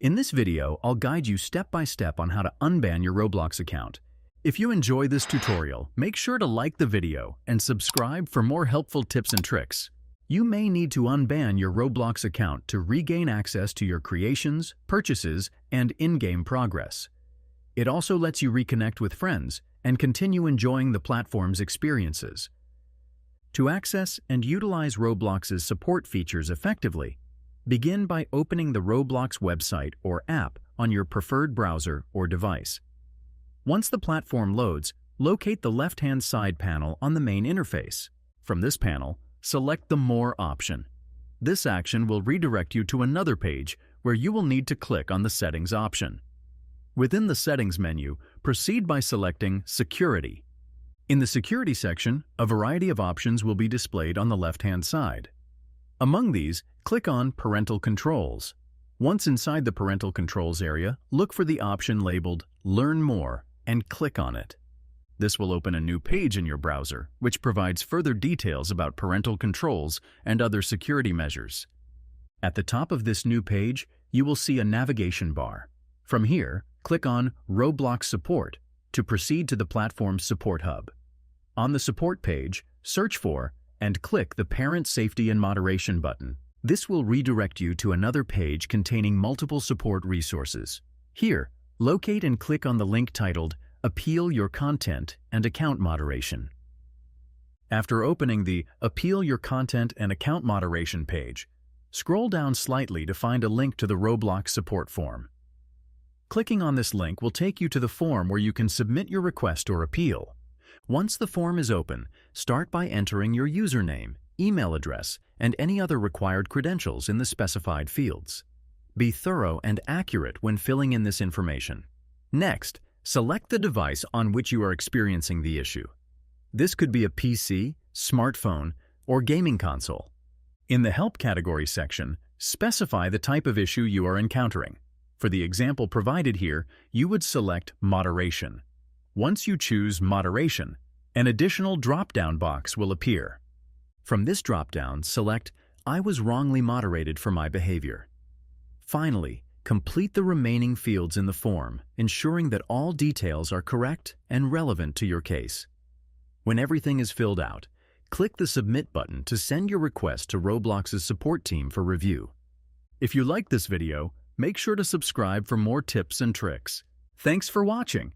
In this video, I'll guide you step by step on how to unban your Roblox account. If you enjoy this tutorial, make sure to like the video and subscribe for more helpful tips and tricks. You may need to unban your Roblox account to regain access to your creations, purchases, and in-game progress. It also lets you reconnect with friends and continue enjoying the platform's experiences. To access and utilize Roblox's support features effectively, begin by opening the Roblox website or app on your preferred browser or device. Once the platform loads, locate the left-hand side panel on the main interface. From this panel, select the More option. This action will redirect you to another page where you will need to click on the Settings option. Within the Settings menu, proceed by selecting Security. In the Security section, a variety of options will be displayed on the left-hand side. Among these, click on Parental Controls. Once inside the Parental Controls area, look for the option labeled Learn More and click on it. This will open a new page in your browser, which provides further details about parental controls and other security measures. At the top of this new page, you will see a navigation bar. From here, click on Roblox Support to proceed to the platform's support hub. On the support page, search for and click the Parent Safety and Moderation button. This will redirect you to another page containing multiple support resources. Here, locate and click on the link titled Appeal Your Content and Account Moderation. After opening the Appeal Your Content and Account Moderation page, scroll down slightly to find a link to the Roblox support form. Clicking on this link will take you to the form where you can submit your request or appeal. Once the form is open, start by entering your username, email address, and any other required credentials in the specified fields. Be thorough and accurate when filling in this information. Next, select the device on which you are experiencing the issue. This could be a PC, smartphone, or gaming console. In the Help category section, specify the type of issue you are encountering. For the example provided here, you would select Moderation. Once you choose Moderation, an additional drop-down box will appear. From this drop-down, select I was wrongly moderated for my behavior. Finally, complete the remaining fields in the form, ensuring that all details are correct and relevant to your case. When everything is filled out, click the Submit button to send your request to Roblox's support team for review. If you liked this video, make sure to subscribe for more tips and tricks. Thanks for watching.